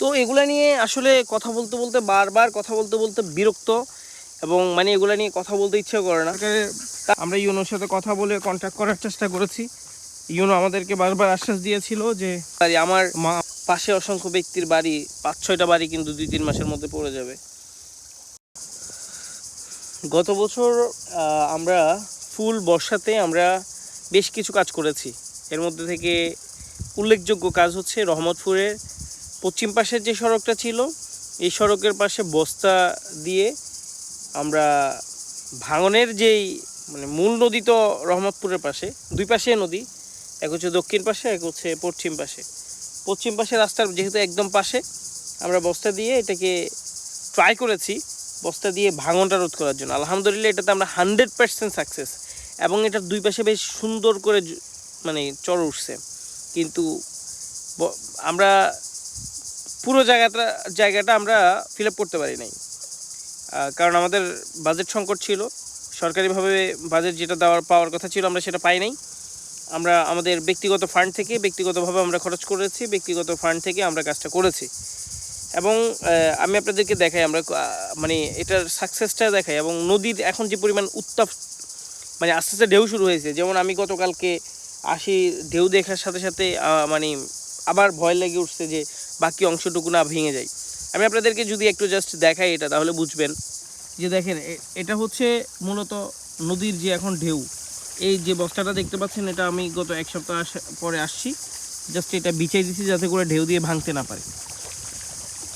তো এগুলা নিয়ে আসলে কথা বলতে বলতে বারবার কথা বলতে বলতে বিরক্ত, এবং মানে এগুলা নিয়ে কথা বলতে ইচ্ছে করে না। আমরা ইউনোর সাথে কথা বলে কন্ট্যাক্ট করার চেষ্টা করেছি। ইউনো আমাদেরকে বারবার আশ্বাস দিয়েছিল যে আমার পাশে অসংখ্য ব্যক্তির বাড়ি, 5-6টা বাড়ি কিন্তু 2-3 মাসের মধ্যে পড়ে যাবে। গত বছর আমরা ফুল বর্ষাতে আমরা বেশ কিছু কাজ করেছি। এর মধ্যে থেকে উল্লেখযোগ্য কাজ হচ্ছে রহমতপুরের পশ্চিম পাশের যে সড়কটা ছিল, এই সড়কের পাশে বস্তা দিয়ে আমরা ভাঙনের যেই মানে মূল নদী তো রহমতপুরের পাশে, দুই পাশে নদী, এক হচ্ছে দক্ষিণ পাশে, এক হচ্ছে পশ্চিম পাশে। পশ্চিম পাশে রাস্তার যেহেতু একদম পাশে, আমরা বস্তা দিয়ে এটাকে ট্রাই করেছি বস্তা দিয়ে ভাঙনটা রোধ করার জন্য। আলহামদুলিল্লাহ এটাতে আমরা 100% সাকসেস, এবং এটার দুই পাশে বেশ সুন্দর করে মানে চর উঠছে। কিন্তু আমরা পুরো জায়গাটা আমরা ফিল আপ করতে পারি নাই, কারণ আমাদের বাজেট সংকট ছিল। সরকারিভাবে বাজেট যেটা পাওয়ার কথা ছিল আমরা সেটা পাই নাই। আমরা আমাদের ব্যক্তিগত ফান্ড থেকে ব্যক্তিগতভাবে আমরা খরচ করেছি, ব্যক্তিগত ফান্ড থেকে আমরা কাজটা করেছি। এবং আমি আপনাদেরকে দেখাই, আমরা মানে এটার সাকসেসটা দেখাই। এবং নদীর এখন যে পরিমাণ উত্তাপ, মানে আস্তে আস্তে ঢেউ শুরু হয়েছে। যেমন আমি গতকালকে আসি, ঢেউ দেখার সাথে সাথে মানে আবার ভয় লেগে উঠছে যে বাকি অংশটুকু না ভেঙে যায়। আমি আপনাদেরকে যদি একটু জাস্ট দেখাই এটা, তাহলে বুঝবেন যে দেখেন এটা হচ্ছে মূলত নদীর যে এখন ঢেউ। এই যে বস্তাটা দেখতে পাচ্ছেন, এটা আমি গত এক সপ্তাহ পরে আসছি, জাস্ট এটা বিছাই দিচ্ছি যাতে করে ঢেউ দিয়ে ভাঙতে না পারে।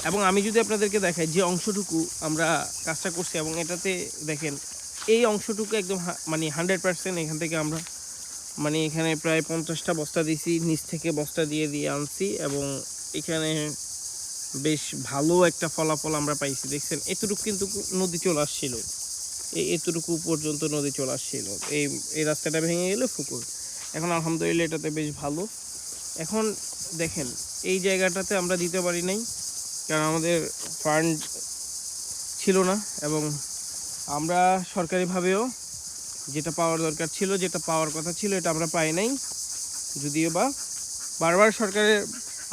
এবং আমি যদি আপনাদেরকে দেখাই যে অংশটুকু আমরা কাজটা করছি, এবং এটাতে দেখেন এই অংশটুকু একদম মানে 100% এখান থেকে আমরা মানে এখানে প্রায় 50টা বস্তা দিয়েছি, নিচ থেকে বস্তা দিয়ে আনছি, এবং এখানে বেশ ভালো একটা ফলাফল আমরা পাইছি। দেখছেন এতটুকু কিন্তু নদী চলে আসছিল, এতটুকু পর্যন্ত নদী চলে আসছিল। এই রাস্তাটা ভেঙে গেলে পুকুর। এখন আলহামদুলিল্লাহ এটাতে বেশ ভালো। এখন দেখেন এই জায়গাটাতে আমরা দিতে পারি নাই, কারণ আমাদের ফান্ড ছিল না, এবং আমরা সরকারিভাবেও যেটা পাওয়ার দরকার ছিল, যেটা পাওয়ার কথা ছিল, এটা আমরা পাই নাই। যদিও বা বারবার সরকারের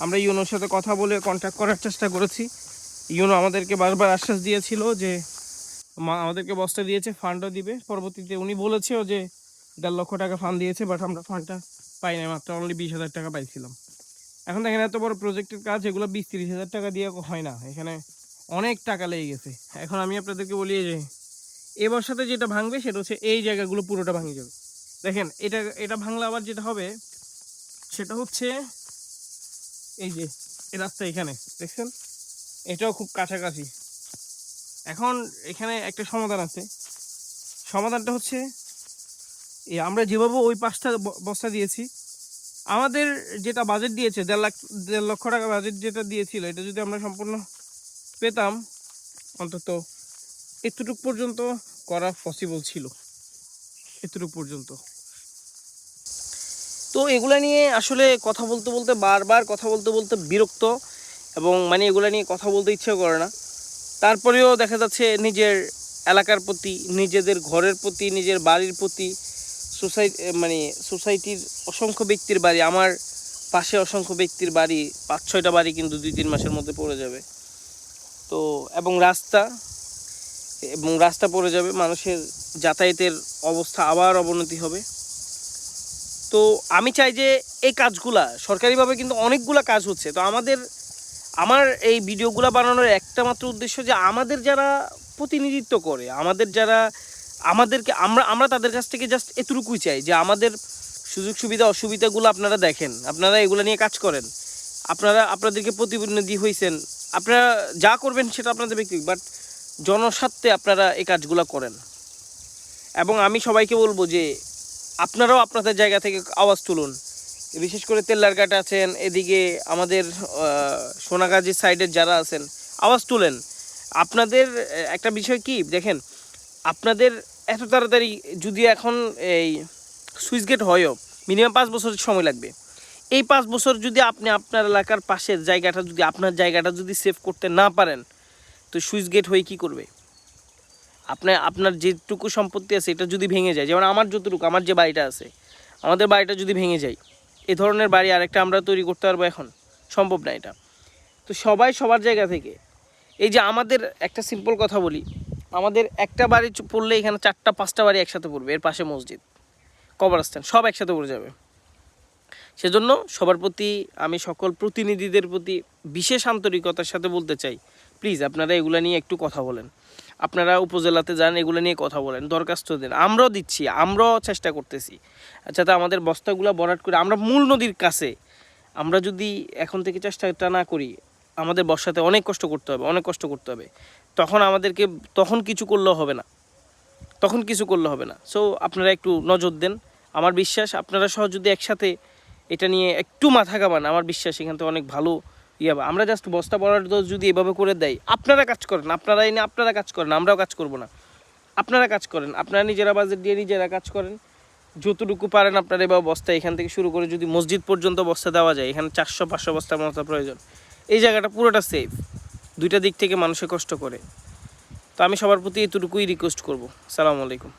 আমরা ইউনোর সাথে কথা বলে কন্ট্যাক্ট করার চেষ্টা করেছি। ইউনো আমাদেরকে বারবার আশ্বাস দিয়েছিল যে আমাদেরকে বস্তা দিয়েছে, ফান্ডও দিবে। পরবর্তীতে উনি বলেছেও যে 1.5 লক্ষ টাকা ফান্ড দিয়েছে, বাট আমরা ফান্ডটা পাই নাই, মাত্র অনলি 20,000 টাকা পাইছিলাম। এখন দেখেন এত বড় প্রজেক্টের কাজ, এগুলো 20-30 হাজার টাকা দিয়ে হয় না, এখানে অনেক টাকা লেগে গেছে। এখন আমি আপনাদেরকে বলি যে এ বর্ষাতে যেটা ভাঙবে সেটা হচ্ছে এই জায়গাগুলো পুরোটা ভাঙে যাবে। দেখেন এটা ভাঙলে আবার যেটা হবে সেটা হচ্ছে এই যে এই রাস্তা এখানে দেখছেন, এটাও খুব কাছাকাছি। এখন এখানে একটা সমাধান আছে। সমাধানটা হচ্ছে আমরা যেভাবে ওই পাশটা বস্তা দিয়েছি, আমাদের যেটা বাজেট দিয়েছে 1.5 লক্ষ টাকা বাজেট যেটা দিয়েছিল, এটা যদি আমরা সম্পূর্ণ পেতাম, অন্তত এতটুকু পর্যন্ত করা পসিবল ছিল, এতটুকু পর্যন্ত। তো এগুলা নিয়ে আসলে কথা বলতে বলতে বারবার কথা বলতে বলতে বিরক্ত, এবং মানে এগুলা নিয়ে কথা বলতে ইচ্ছে করে না। তারপরেও দেখা যাচ্ছে নিজের এলাকার প্রতি, নিজেদের ঘরের প্রতি, নিজের বাড়ির প্রতি, সোসাইটির অসংখ্য ব্যক্তির বাড়ি, আমার পাশে অসংখ্য ব্যক্তির বাড়ি, 5-6টা বাড়ি কিন্তু 2-3 মাসের মধ্যে পড়ে যাবে। তো এবং রাস্তা পড়ে যাবে, মানুষের যাতায়াতের অবস্থা আবার অবনতি হবে। তো আমি চাই যে এই কাজগুলা সরকারিভাবে কিন্তু অনেকগুলা কাজ হচ্ছে। তো আমার এই ভিডিওগুলো বানানোর একটা মাত্র উদ্দেশ্য যে আমাদের যারা প্রতিনিধিত্ব করে, আমাদেরকে আমরা তাদের কাছ থেকে জাস্ট এতটুকুই চাই যে আমাদের সুযোগ সুবিধা অসুবিধাগুলো আপনারা দেখেন, আপনারা এগুলো নিয়ে কাজ করেন। আপনাদেরকে প্রতিনিধি হয়েছেন, আপনারা যা করবেন সেটা আপনাদের ব্যক্তিগত, বাট জনস্বার্থে আপনারা এই কাজগুলো করেন। এবং আমি সবাইকে বলবো যে আপনারাও আপনাদের জায়গা থেকে আওয়াজ তুলুন। বিশেষ করে তেল্লারঘাট আছেন, এদিকে আমাদের সোনাগাজীর সাইডের যারা আছেন, আওয়াজ তুলেন। আপনাদের একটা বিষয় কি দেখেন, আপনাদের এত তাড়াতাড়ি যদি এখন এই সুইচ গেট হয়ও মিনিমাম 5 বছর সময় লাগবে। এই 5 বছর যদি আপনি আপনার এলাকার পাশের জায়গাটা যদি আপনার জায়গাটা যদি সেভ করতে না পারেন, তো সুইচ গেট হয়ে কী করবে? আপনার যেটুকু সম্পত্তি আছে এটা যদি ভেঙে যায়, যেমন আমার যতটুকু, আমার যে বাড়িটা আছে, আমাদের বাড়িটা যদি ভেঙে যায়, এই ধরনের বাড়ি আরেকটা আমরা তৈরি করতে পারবো? এখন সম্ভব না এটা। তো সবাই সবার জায়গা থেকে, এই যে আমাদের একটা সিম্পল কথা বলি, আমাদের একটা বাড়ি পড়লে এখানে 4-5টা বাড়ি একসাথে পড়বে, এর পাশে মসজিদ, কবরস্থান, সব একসাথে পড়ে যাবে। সেজন্য সবার প্রতি আমি সকল প্রতিনিধিদের প্রতি বিশেষ আন্তরিকতার সাথে বলতে চাই, প্লিজ আপনারা এগুলো নিয়ে একটু কথা বলেন। আপনারা উপজেলাতে যান, এগুলো নিয়ে কথা বলেন, দরখাস্ত দেন, আমরাও দিচ্ছি, আমরাও চেষ্টা করতেছি। আচ্ছা, তা আমাদের বস্তাগুলো ভরাট করে আমরা মূল নদীর কাছে, আমরা যদি এখন থেকে চেষ্টাটা না করি, আমাদের বর্ষাতে অনেক কষ্ট করতে হবে, অনেক কষ্ট করতে হবে। তখন কিছু করলেও হবে না, তখন কিছু করলে হবে না। সো আপনারা একটু নজর দেন। আমার বিশ্বাস আপনারা সহ যদি একসাথে এটা নিয়ে একটু মাথা ঘামান, আমার বিশ্বাস এখান থেকে অনেক ভালো হবে। আমরা জাস্ট বস্তা বরাদ্দ যদি এভাবে করে দেয়, আপনারা কাজ করেন, আপনারা কাজ করেন, আমরাও কাজ করব না। আপনারা কাজ করেন, আপনারা নিজেরা বাজেট দিয়ে নিজেরা কাজ করেন, যতটুকু পারেন আপনারা এবার বস্তা এখান থেকে শুরু করে যদি মসজিদ পর্যন্ত বস্তা দেওয়া যায়, এখানে 400-500 বস্তার মতো প্রয়োজন। এই জায়গাটা পুরোটা সেফ, দুইটা দিক থেকে মানুষে কষ্ট করে। তো আমি সবার প্রতি এতটুকুই রিকোয়েস্ট করব। আসসালামু আলাইকুম।